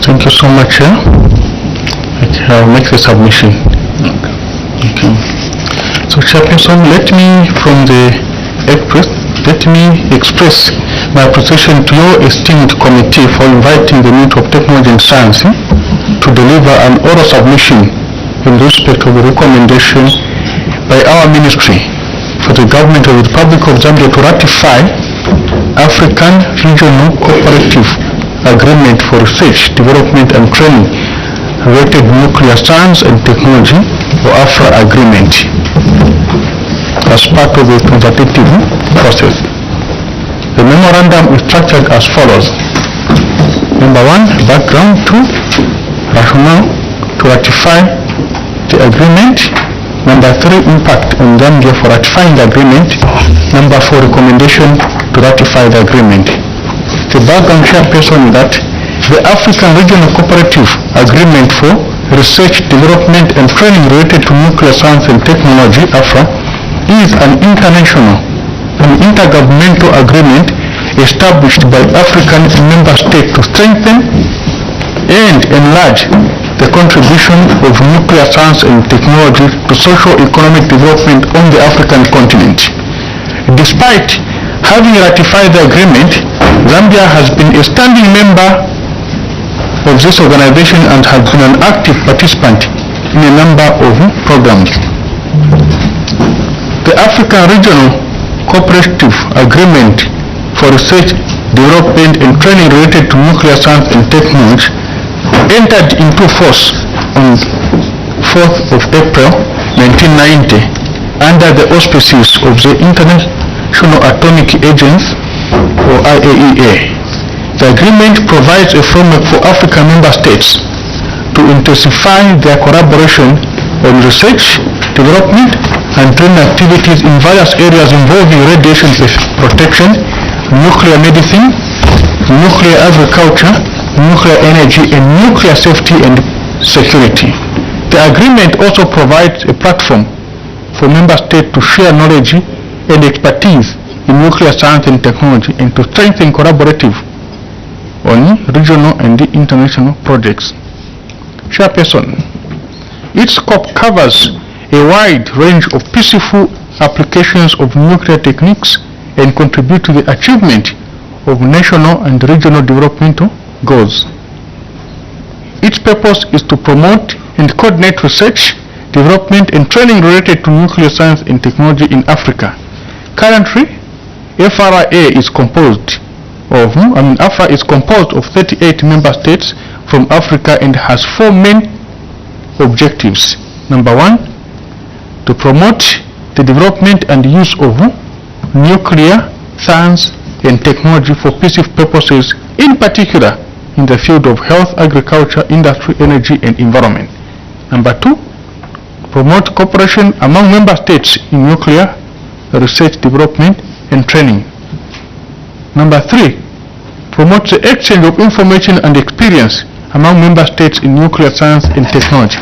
Thank you so much. Okay, I'll make the submission. Okay. So, Chairperson, let me express my appreciation to your esteemed committee for inviting the Minister of Technology and Science to deliver an oral submission in respect of the recommendation by our ministry for the government of the Republic of Zambia to ratify African Regional Cooperative Agreement for Research, Development and Training related Nuclear Science and Technology, or AFRA Agreement, as part of the consultative process. The memorandum is structured as follows. Number 1, background. 2, rationale to ratify the agreement. Number 3, impact on Zambia for ratifying the agreement. Number 4, recommendation to ratify the agreement. The background, Chairperson, is that the African Regional Cooperative Agreement for Research, Development and Training related to Nuclear Science and Technology, AFRA, is an intergovernmental agreement established by African member states to strengthen and enlarge the contribution of nuclear science and technology to socio-economic development on the African continent. Despite having ratified the agreement, Zambia has been a standing member of this organization and has been an active participant in a number of programs. The African Regional Cooperative Agreement for Research, Development and Training related to Nuclear Science and Technology entered into force on 4th of April 1990 under the auspices of the International Atomic Agency, or IAEA. The agreement provides a framework for African member states to intensify their collaboration on research, development and training activities in various areas involving radiation protection, nuclear medicine, nuclear agriculture, nuclear energy and nuclear safety and security. The agreement also provides a platform for member states to share knowledge and expertise in nuclear science and technology and to strengthen collaborative on regional and international projects. Chairperson, its scope covers a wide range of peaceful applications of nuclear techniques and contribute to the achievement of national and regional developmental goals. Its purpose is to promote and coordinate research, development and training related to nuclear science and technology in Africa. Currently, AFRA is composed of 38 member states from Africa and has 4 main objectives. Number 1, to promote the development and use of nuclear science and technology for peaceful purposes, in particular in the field of health, agriculture, industry, energy and environment. Number 2, promote cooperation among member states in nuclear research, development and training. Number 3, promote the exchange of information and experience among member states in nuclear science and technology.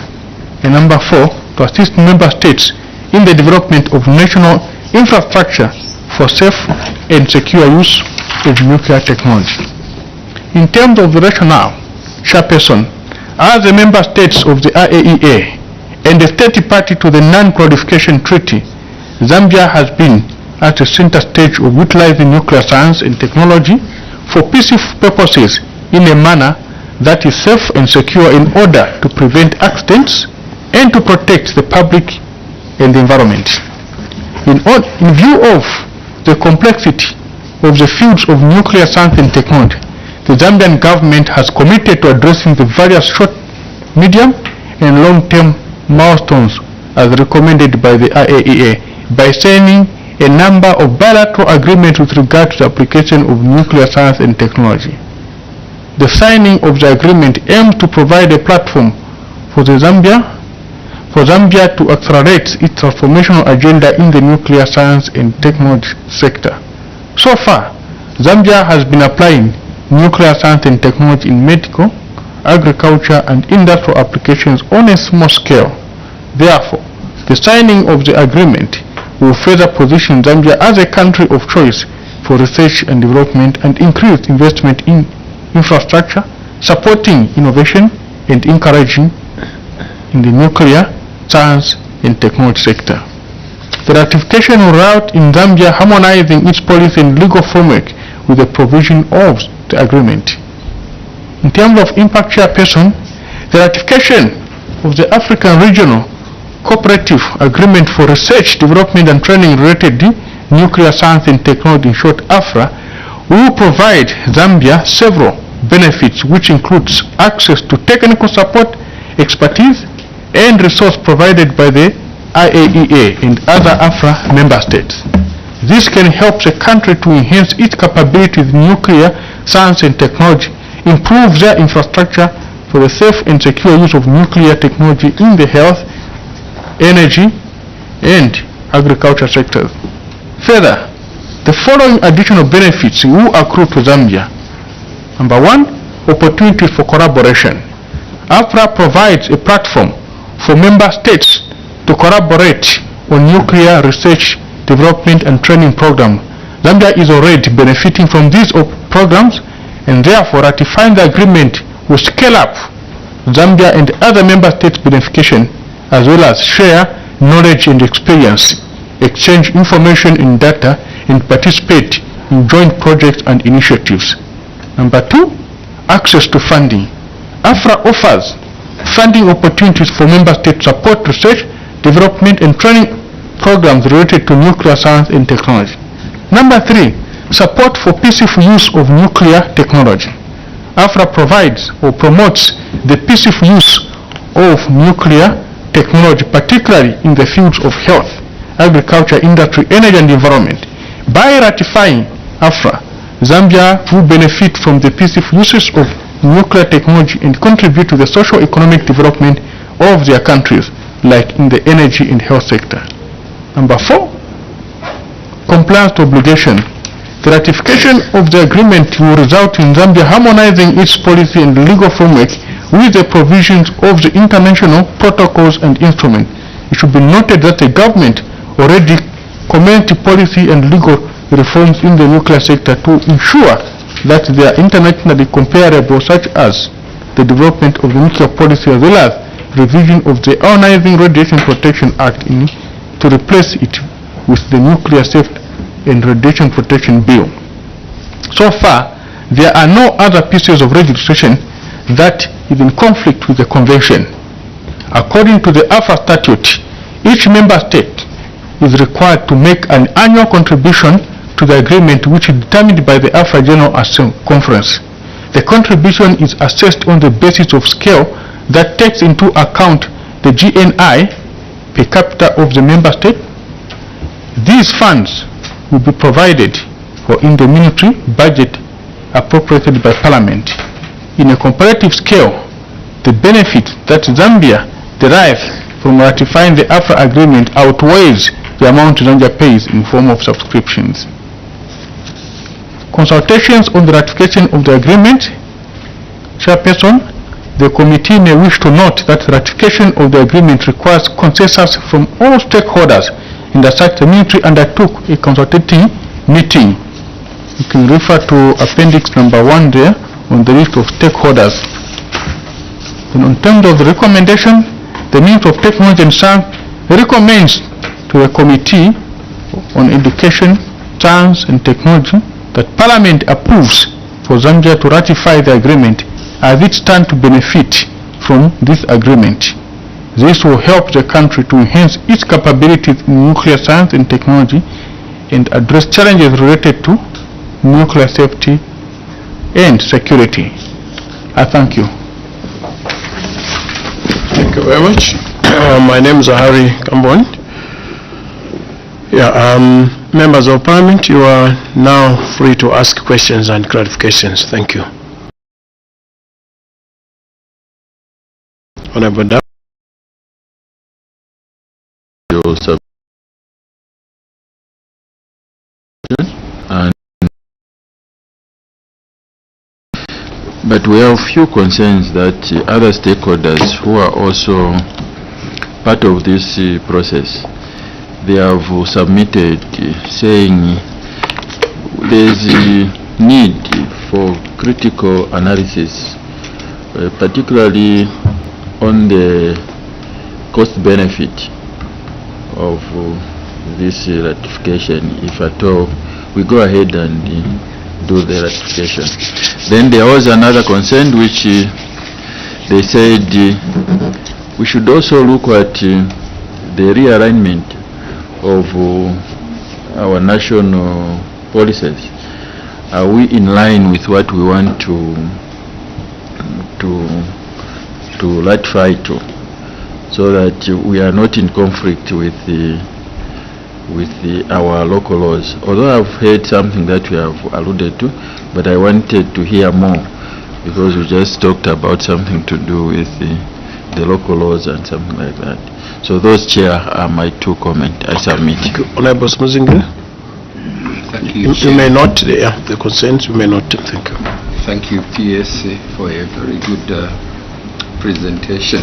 And number 4, to assist member states in the development of national infrastructure for safe and secure use of nuclear technology. In terms of the rationale, Chairperson, as the member states of the IAEA and the state party to the Non-Proliferation Treaty, Zambia has been at the center stage of utilizing nuclear science and technology for peaceful purposes in a manner that is safe and secure in order to prevent accidents and to protect the public and the environment. In view of the complexity of the fields of nuclear science and technology, the Zambian government has committed to addressing the various short, medium and long-term milestones as recommended by the IAEA by signing a number of bilateral agreements with regard to the application of nuclear science and technology. The signing of the agreement aims to provide a platform for Zambia to accelerate its transformational agenda in the nuclear science and technology sector. So far, Zambia has been applying nuclear science and technology in medical, agriculture and industrial applications on a small scale. Therefore, the signing of the agreement will further position Zambia as a country of choice for research and development and increased investment in infrastructure, supporting innovation and encouraging in the nuclear, science and technology sector. The ratification will result in Zambia harmonizing its policy and legal framework with the provision of the agreement. In terms of impact chairperson, the ratification of the African Regional Cooperative Agreement for Research, Development and Training related to nuclear science and technology, in short AFRA, will provide Zambia several benefits, which includes access to technical support, expertise and resource provided by the IAEA and other AFRA member states. This can help the country to enhance its capabilities in nuclear science and technology, improve their infrastructure for the safe and secure use of nuclear technology in the health, energy and agriculture sectors. Further, the following additional benefits will accrue to Zambia. Number one, opportunities for collaboration. AFRA provides a platform for member states to collaborate on nuclear research, development and training programs. Zambia is already benefiting from these programs, and therefore ratifying the agreement will scale up Zambia and other member states' beneficiation, as well as share knowledge and experience, exchange information and data, and participate in joint projects and initiatives. Number two, access to funding. AFRA offers funding opportunities for member states to support research, development and training programs related to nuclear science and technology. Number three, support for peaceful use of nuclear technology. AFRA provides or promotes the peaceful use of nuclear technology, particularly in the fields of health, agriculture, industry, energy and environment. By ratifying AFRA, Zambia will benefit from the peaceful uses of nuclear technology and contribute to the socio-economic development of their countries, like in the energy and health sector. Number four, compliance to obligation. The ratification of the agreement will result in Zambia harmonizing its policy and legal framework with the provisions of the international protocols and instruments. It should be noted that the government already commenced policy and legal reforms in the nuclear sector to ensure that they are internationally comparable, such as the development of the nuclear policy as well as revision of the Ionizing Radiation Protection Act to replace it with the Nuclear Safety and Radiation Protection Bill. So far, there are no other pieces of legislation that is in conflict with the convention. According to the AFRA statute, each member state is required to make an annual contribution to the agreement, which is determined by the AFRA General Conference. The contribution is assessed on the basis of scale that takes into account the GNI per capita of the member state. These funds will be provided for in the military budget appropriated by Parliament. In a comparative scale, the benefit that Zambia derives from ratifying the AFRA agreement outweighs the amount Zambia pays in form of subscriptions. Consultations on the ratification of the agreement. Chairperson, the committee may wish to note that ratification of the agreement requires consensus from all stakeholders, and as such the military undertook a consultative meeting. You can refer to appendix number 1 there on the list of stakeholders. And in terms of the recommendation, the Ministry of Technology and Science recommends to the Committee on Education, Science and Technology that Parliament approves for Zambia to ratify the agreement as it stands to benefit from this agreement. This will help the country to enhance its capabilities in nuclear science and technology and address challenges related to nuclear safety and security. I thank you. Thank you very much. My name is Harry Kambon. Members of Parliament, you are now free to ask questions and clarifications. Thank you. Honorable Dab. But we have few concerns that other stakeholders who are also part of this process, they have submitted saying there is a need for critical analysis particularly on the cost benefit of this ratification, if at all we go ahead and do the ratification. Then there was another concern which they said we should also look at the realignment of our national policies. Are we in line with what we want to ratify to, so that we are not in conflict with our local laws? Although I've heard something that we have alluded to, but I wanted to hear more, because we just talked about something to do with the local laws and something like that. So those, Chair, are my two comments. I submit. Honorable Smuzinga? Thank you. You may not, the consent, you may not. Thank you. Thank you, PS, for a very good presentation.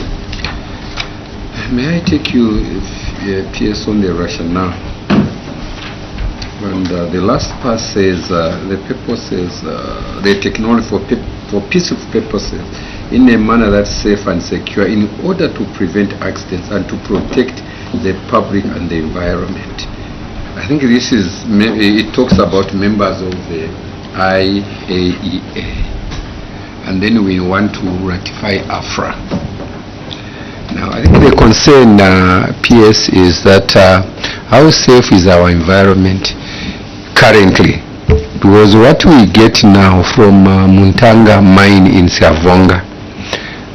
May I take you, PS, on the rationale? And the last part says the purpose says the technology for peaceful purposes in a manner that's safe and secure in order to prevent accidents and to protect the public and the environment. I think this is, it talks about members of the IAEA, and then we want to ratify AFRA. Now, I think the concern, PS, is that how safe is our environment currently? Because what we get now from Muntanga mine in Savonga,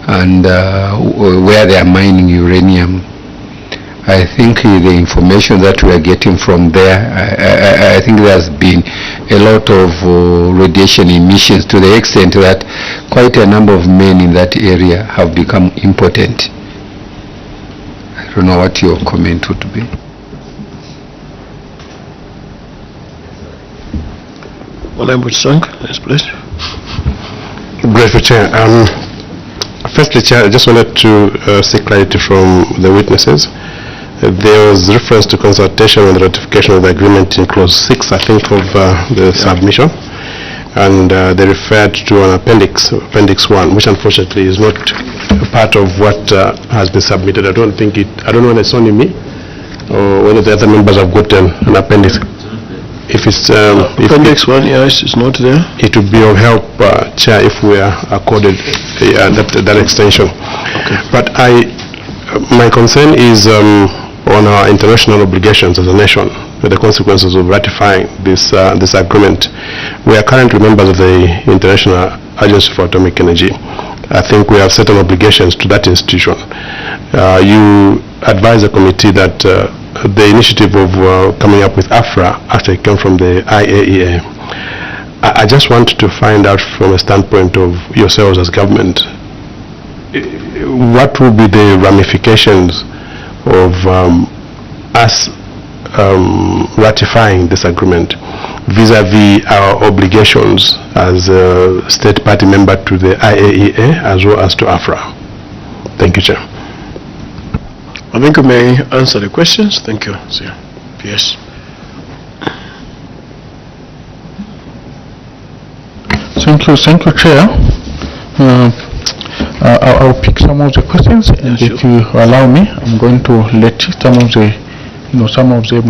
and where they are mining uranium, I think the information that we are getting from there, I think there's been a lot of radiation emissions, to the extent that quite a number of men in that area have become impotent. I don't know what your comment would be. Honorable Sang, yes, please. Grateful Chair. Firstly, Chair, I just wanted to seek clarity from the witnesses. There was reference to consultation on the ratification of the agreement in clause 6, I think, of the submission, and they referred to an appendix 1, which unfortunately is not a part of what has been submitted. I don't know whether it's only me or whether the other members have gotten an appendix. If it's appendix 1, yes, it's not there. It would be of help, Chair, if we are accorded that extension. Okay. But my concern is on our international obligations as a nation, with the consequences of ratifying this agreement. We are currently members of the International Agency for Atomic Energy. I think we have certain obligations to that institution. You advise the committee that the initiative of coming up with AFRA actually came from the IAEA. I just want to find out, from a standpoint of yourselves as government, what will be the ramifications of us ratifying this agreement vis-a-vis our obligations as a state party member to the IAEA as well as to AFRA. Thank you, Chair. I think you may answer the questions. Thank you, sir. Yes. Thank you, Chair. I'll pick some of the questions, and if you allow me, I'm going to let some of them,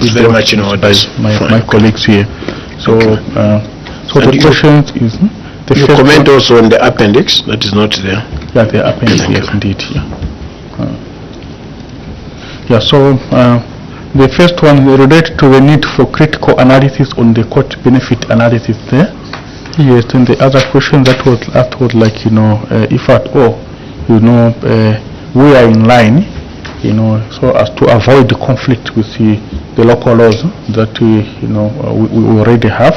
be very much in order by my colleagues here. So, the questions is the you comment also on the appendix that is not there. Yeah, the appendix, yes, indeed. Yeah. So the first one related to the need for critical analysis on the cost benefit analysis there. Yes, and the other question that was asked was like, if at all, we are in line, so as to avoid the conflict with the local laws that we already have.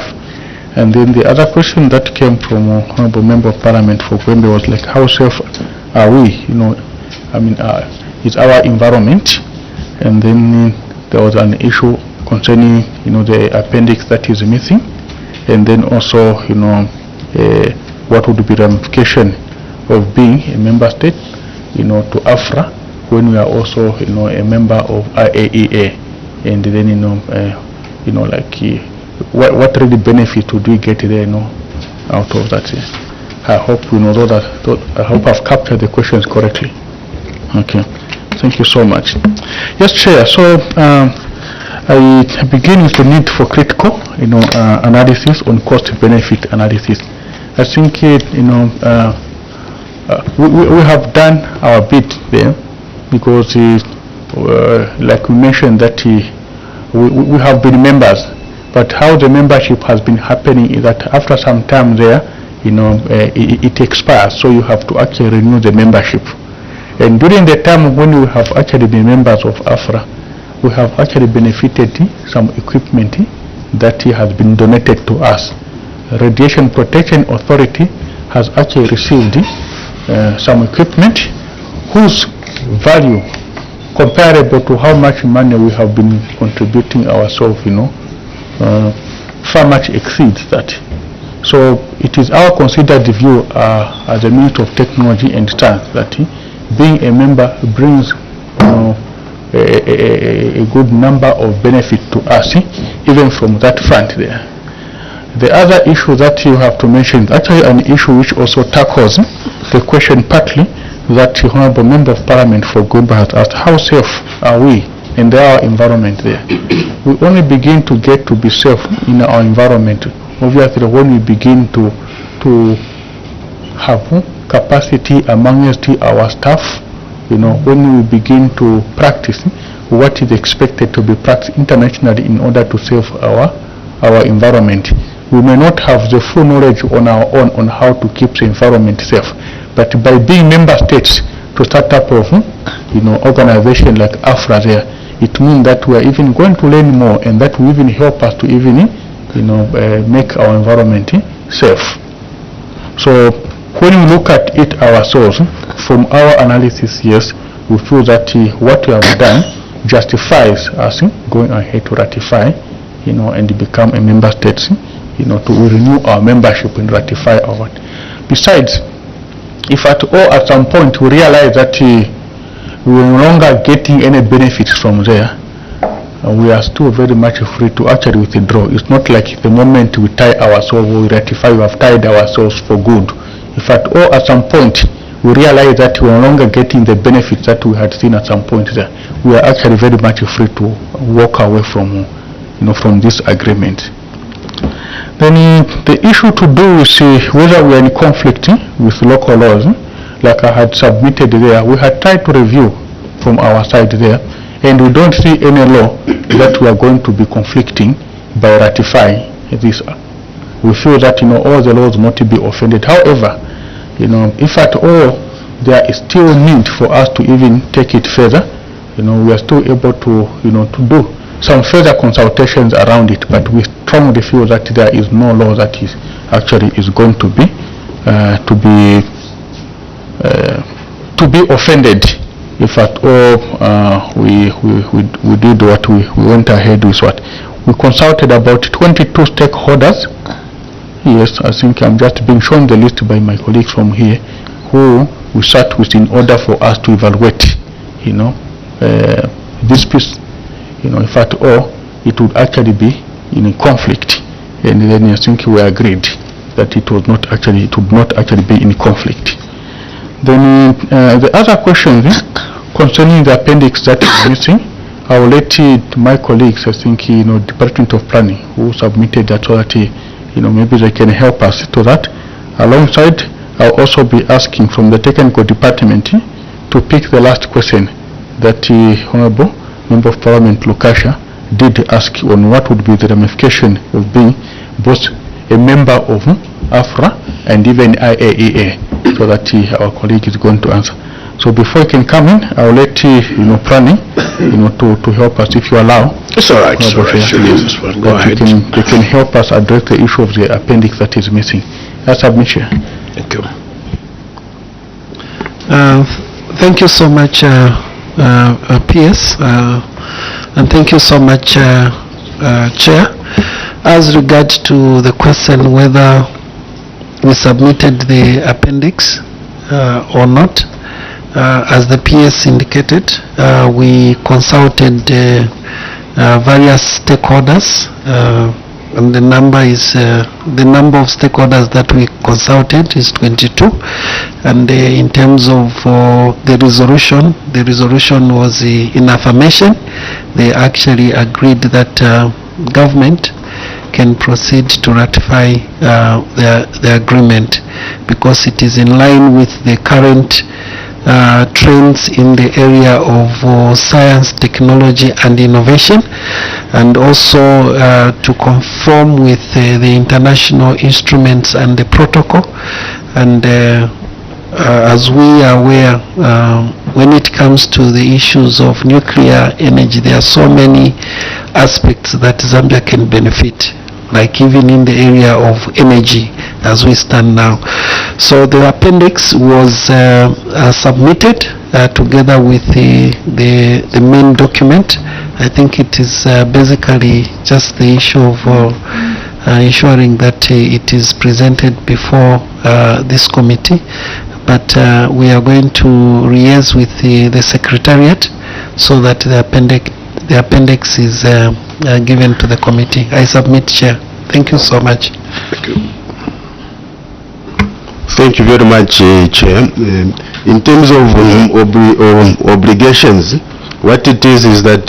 And then the other question that came from Honorable Member of Parliament for Gwembe was like, how safe are we? Is our environment? And then there was an issue concerning, the appendix that is missing. And then also, what would be the ramification of being a member state, to AFRA, when we are also, a member of IAEA, and then, what really benefit would we get there, out of that? I hope you know that. I hope I've captured the questions correctly. Okay, thank you so much. Yes, Chair. So I begin with the need for critical, analysis on cost-benefit analysis. I think we have done our bit there, because like we mentioned that we have been members, but how the membership has been happening is that after some time there, it expires, so you have to actually renew the membership. And during the time when we have actually been members of AFRA, we have actually benefited some equipment that has been donated to us. Radiation Protection Authority has actually received some equipment whose value comparable to how much money we have been contributing ourselves, far much exceeds that. So it is our considered view as a minister of technology and science that being a member brings a good number of benefit to us, even from that front there. The other issue that you have to mention is actually an issue which also tackles the question partly that the Honorable Member of Parliament for Gumba has asked: how safe are we in our environment there? We only begin to get to be safe in our environment, obviously, when we begin to have capacity amongst our staff, when we begin to practice what is expected to be practiced internationally in order to save our environment. We may not have the full knowledge on our own on how to keep the environment safe, but by being member states to start up of organization like AFRA there, it means that we are even going to learn more, and that will even help us to even make our environment safe. So when we look at it ourselves, from our analysis, yes, we feel that what we have done justifies us going ahead to ratify, and become a member state, to renew our membership and ratify our. Besides, if at all at some point we realize that we are no longer getting any benefits from there, we are still very much free to actually withdraw. It's not like the moment we tie ourselves, we ratify, we have tied ourselves for good. If at all at some point we realize that we are no longer getting the benefits that we had seen at some point there, we are actually very much free to walk away from, from this agreement. Then the issue to do with whether we are in conflict with local laws, like I had submitted there, we had tried to review from our side there, and we don't see any law that we are going to be conflicting by ratifying this. We feel that all the laws not to be offended. However, if at all there is still need for us to even take it further, we are still able to to do some further consultations around it, but we strongly feel that there is no law that is actually going to be offended if at all we did what we went ahead with. What we consulted about 22 stakeholders. Yes, I think I'm just being shown the list by my colleagues from here, who we sat with in order for us to evaluate this piece, if at all it would actually be in a conflict, and then I think we agreed that it would not actually be in conflict. Then the other question concerning the appendix that is missing, I will let my colleagues, I think Department of Planning, who submitted that, so that maybe they can help us to that. Alongside, I'll also be asking from the technical department to pick the last question that Honorable Member of Parliament Lukasha did ask on what would be the ramification of being both a member of AFRA and even IAEA, so that our colleague is going to answer. So before you can come in, I'll let planning to help us, if you allow. It's all right. It's all right. Go ahead. They can help us address the issue of the appendix that is missing. That's submission. Thank you. Thank you so much, PS, and thank you so much, Chair. As regards to the question whether we submitted the appendix or not, as the PS indicated, we consulted various stakeholders and the number is the number of stakeholders that we consulted is 22. And in terms of the resolution was in affirmation. They actually agreed that government can proceed to ratify the agreement because it is in line with the current trends in the area of science, technology and innovation, and also to conform with the international instruments and the protocol. And as we are aware, when it comes to the issues of nuclear energy, there are so many aspects that Zambia can benefit, like even in the area of energy as we stand now. So the appendix was submitted together with the main document. I think it is basically just the issue of ensuring that it is presented before this committee. But we are going to liaise with the secretariat so that the appendix is given to the committee. I submit, Chair. Thank you so much. Thank you. Thank you very much, Chair. In terms of obligations, what it is that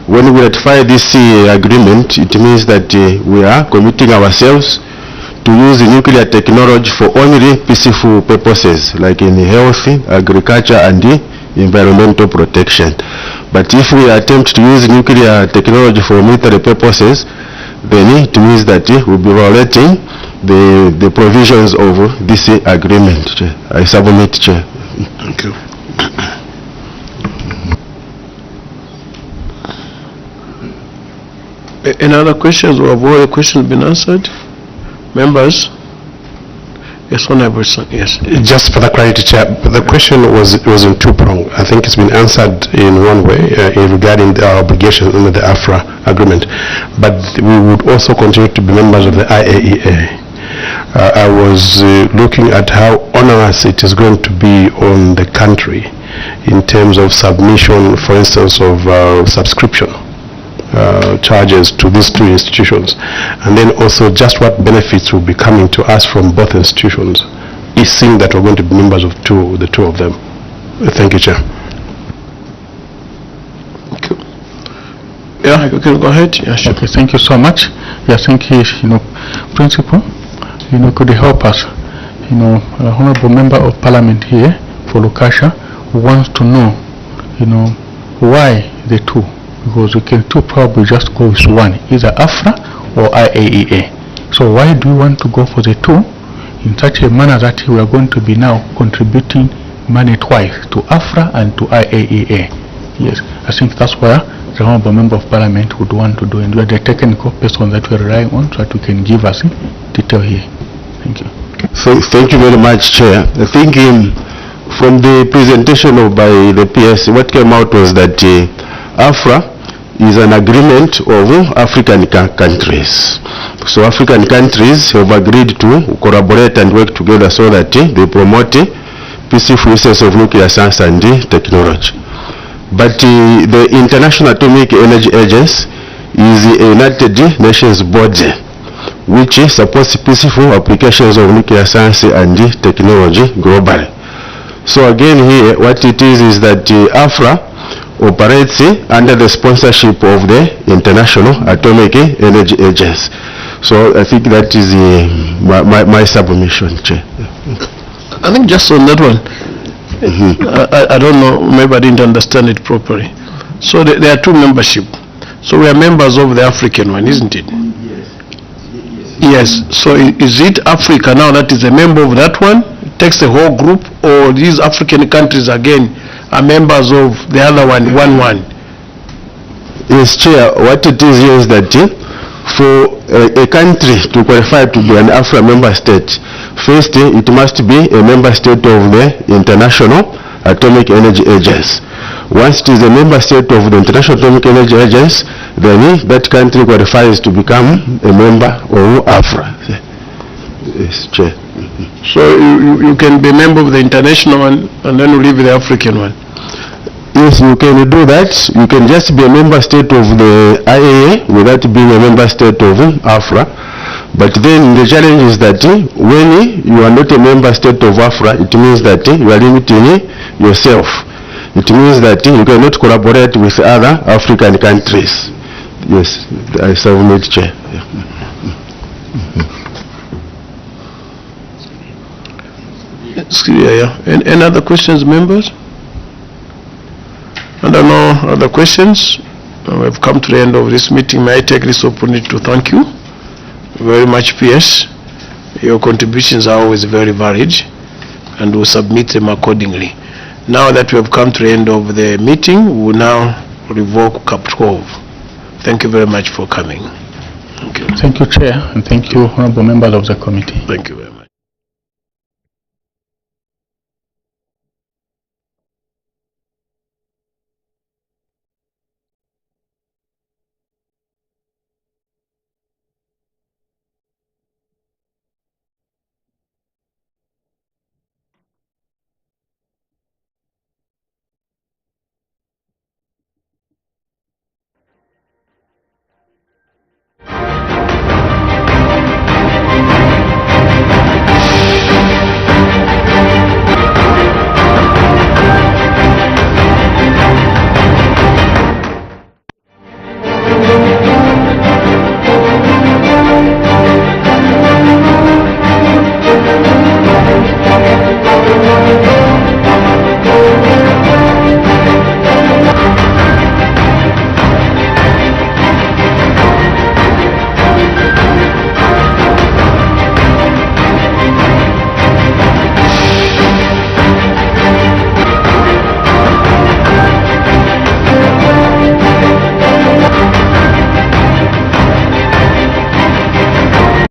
when we ratify this agreement, it means that we are committing ourselves to use nuclear technology for only peaceful purposes, like in health, agriculture and environmental protection. But if we attempt to use nuclear technology for military purposes, then it means that we'll be violating the provisions of this agreement. Chair. I submit, Chair. Thank you. Any other questions, or have all the questions been answered? Members? Yes, Honorable Son. Yes. Just for the clarity, Chair, the question was in two-pronged. I think it's been answered in one way regarding our obligations under the AFRA agreement, but we would also continue to be members of the IAEA. I was looking at how onerous it is going to be on the country in terms of submission, for instance, of subscription charges to these two institutions, and then also just what benefits will be coming to us from both institutions, is seeing that we're going to be members of the two of them. Thank you, Chair. Thank you. Yeah, you can go ahead. Yeah, sure. Okay, thank you so much. Yeah, thank you, Principal. Could you help us? Honorable Member of Parliament here for Lukasha wants to know, why the two? Because we can two probably just go with one, either AFRA or IAEA. So why do you want to go for the two in such a manner that we are going to be now contributing money twice to AFRA and to IAEA? Yes, I think that's where the Honorable Member of Parliament would want to do, and we are the technical person that we are relying on so that we can give us detail here. Thank you. Thank you very much, Chair. I think from the presentation by the PS, what came out was that AFRA is an agreement of African countries. So African countries have agreed to collaborate and work together so that they promote peaceful uses of nuclear science and technology. But the International Atomic Energy Agency is a United Nations body which supports peaceful applications of nuclear science and technology globally. So again here, what it is that AFRA operates under the sponsorship of the International Atomic Energy Agency. So I think that is my submission, Chair. I think just on that one, I don't know, maybe I didn't understand it properly. So there are two membership. So we are members of the African one, isn't it? Yes. So is it Africa now that is a member of that one? It takes the whole group, or these African countries again are members of the other one? Yes, Chair. What it is that for a country to qualify to be an AFRA member state, first it must be a member state of the International Atomic Energy Agency. Once it is a member state of the International Atomic Energy Agency, then that country qualifies to become a member of AFRA. Yes, Chair. So you can be a member of the international one and then you leave the African one? Yes, you can do that. You can just be a member state of the IAA without being a member state of AFRA. But then the challenge is that when you are not a member state of AFRA, it means that you are limiting yourself. It means that you cannot collaborate with other African countries. Yes, I submit, Chair. It's clear, yeah. Any other questions, members? I don't know other questions. We've come to the end of this meeting. May I take this opportunity to thank you very much, PS. Your contributions are always very varied, and we'll submit them accordingly. Now that we have come to the end of the meeting, we will now revoke Cap 12. Thank you very much for coming. Thank you. Thank you, Chair, and thank you, honorable members of the committee. Thank you very much.